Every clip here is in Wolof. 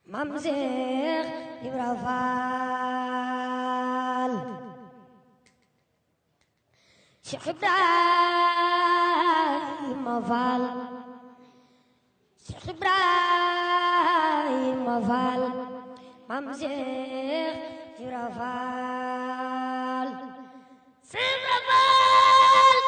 Mam Seex Ibra Faal Seex Ibrahima Faal Seex Ibrahima Faal Mam Seex Ibra Faal Seex Ibra Faal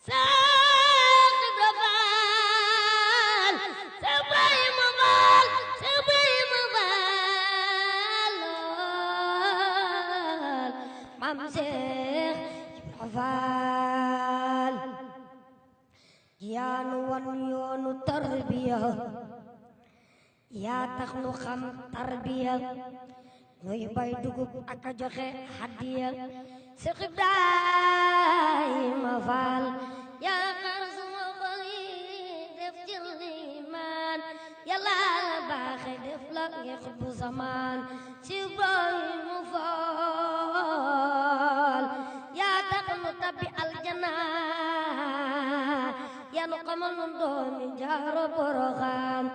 Seex Ibra Faal Seex Ibrahima Faal Seex Ibrahima Faal Mam Seex Ibra Faal yaa nu wan yoonu tarbiya yaa tax nu xam tarbiya ñooy bay dugub ak a joxe hadiya Seex Ibrahima Faal yaa xar suma xol yi def ci liimaan Yàlla la baaxe def la nga xutbu zamaan Seex Ibrahima Faal yaa tax nu tabbi aljana yaa nu xamal nu doomi Jaara Poroxaan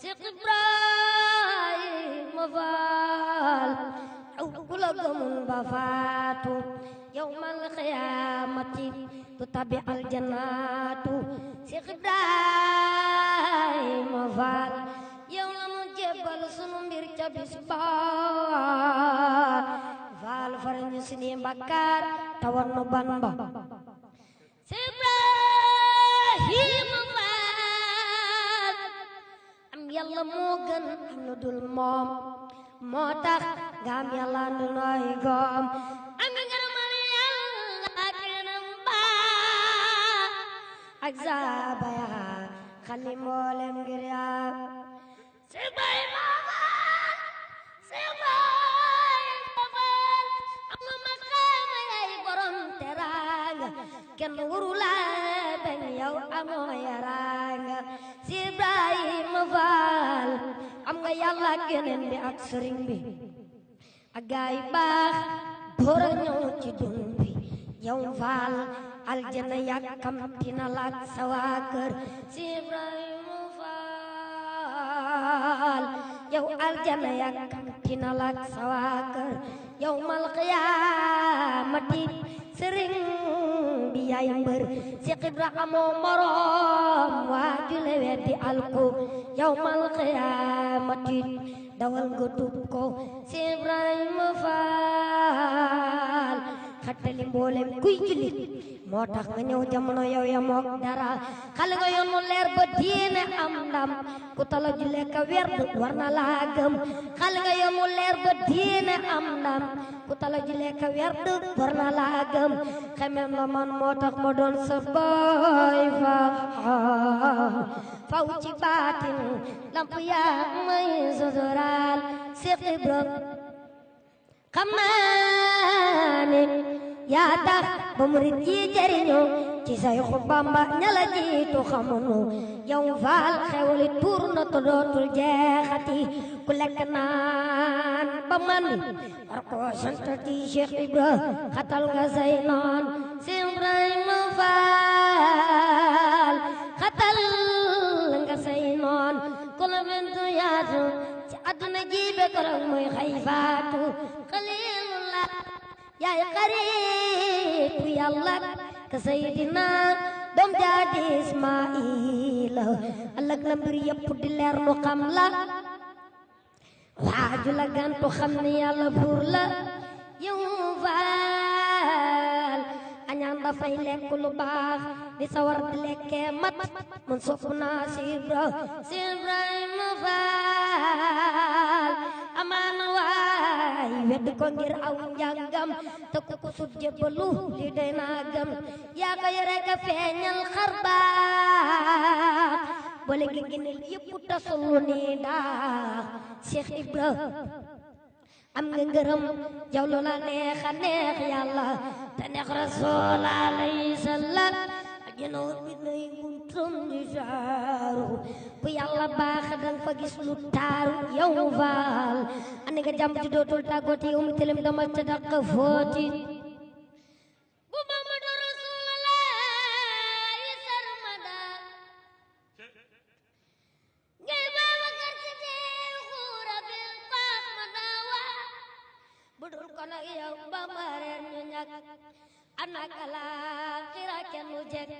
Seex Ibrahima Faal aw ku la gëmul ba faatu yawmal qiyaamati tu tabbi aljanaatu Seex Ibrahima Faal yow la nu jébbal sunu mbir ca bis ba Faal fara ñu sunu bakkaar tawar nu ban ba Seex Ibrahima Faal am Yàlla moo gën am lu dul moom moo tax nga am Yàlla nu nooy goom am nga ngërëmal Yàlla ak yenam ba ak zaaba ya xali mboolem ngir yaa Seex Ibrahima Faal Seex Ibrahima Faal am nga maqaama yaay borom teraanga kenn waru la bañ yow amoo yaraanga Seex Ibrahima Faal am nga Yàlla ak yeneen bi ak sëriñ bi ak gaay baax door a ñëw ci dun bi yow Faal aljana yàkkamti na la ak sa waa kër Seex Ibrahima Faal yow aljana yàkkamti na la ak sa waa kër yawmal qiyaamati sëriñ bi yaay mbër Seex Ibra amoo moroom waajule weddi alku yawmal qiyaamati dawal nga tub ko Seex Ibrahima Faal xattali mboolem kuy jullit moo tax nga ñëw jamono yow ya mook dara xale nga yoon mu leer ba diine am ndam ku tala julle ka werd war na laa gëm xale nga yoon mu leer ba diine am ndam ku tala julle ka werd war na laa gëm xemem na man moo tax ma doon sa boy faw ci baatin lamp yaa may sotoraal Seex Ibra xam naa ne yaa tax ba murit yi jariñoo ci Seexu Bamba ñala jiitu xamuñu yow Faal xewli tuur na to dootul jeexati ku lekk naan ba mandi war ko santati Seex Ibra xatal nga say noon Seex Ibrahima Faal xatal nga say noon ku la bentu yaatu ci àdduna ji be korog muy xay faatu Xaliilullah yaay xaritu Yàlla ka Seydina doom jaadi Ismaila ëllëg la mbir yëpp di leer nu xam la waaju la gantu xam ni Yàlla buur la yow Faal añaan dafay lekk lu baax di sawar di lekkee mat man sopp naa Seex Ibrahima Faal amaana waay weddi ko ngir aw njàngam te ku ko sut jébbalu li day naa gëm yaa ko yore ka feeñal xar baax boole gi gënal yëpp tasulu nii daax Seex Ibra am nga ngërëm yow lu la neex a neex Yàlla te neex Rasuul alayhi salaam ajjana bi nay buntum di saaru ku Yàlla baax danga fa gis lu taaru yow Faal andi nga jàmm ci dootul tàggooti yow mi tilim dama ca dàq footi bu Muhammadu Rasuulullaahi sarmada ngay Baabakar Sidiq ko nag yow Bamba reer ñu ñàkk anak alaaxira kenn mu jekk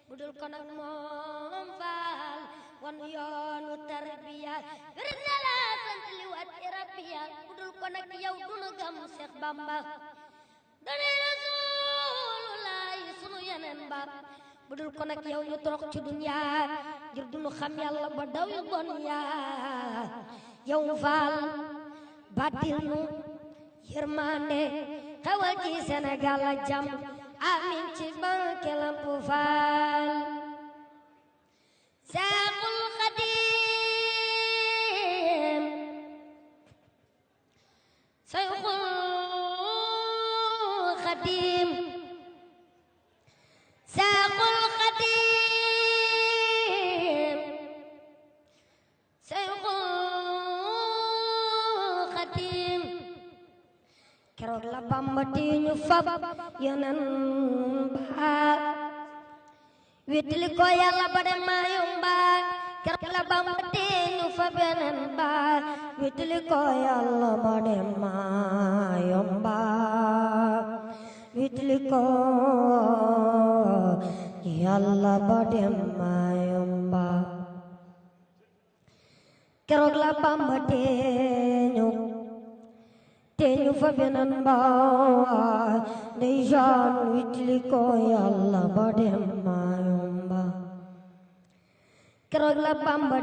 budul ko nag moom faal wan yoonu tarbiya wér na la sant li wat ci rabbiya budul ko nag yow dunu gam Seex Bamba dane Rasulullahi sunu yeneen ba budul ko nag yow ñu torox ci dunya ngir dunu xam yàlla ba daw yu bon yaa yow faal baddil nu yërmande xewal ci Sénégal la jàmm amin ci barke Lamp Fall Seexul Xadiim Seexul Xadiim Seexul Xadiim Seexul Xadiim keroog la Bamba ti ñu fab yonen ba witli ko Yàlla ba dem ma yomba keroog la Bamba ti ñu fab yonen ba witli ko Yàlla ba dem ma yomba witli ko Yàlla ba dem ma yomba keroog la Bamba ti ñu fa beneen ba ndeysaan witli ko Yàlla ba dem ma yomba keroog la Bamba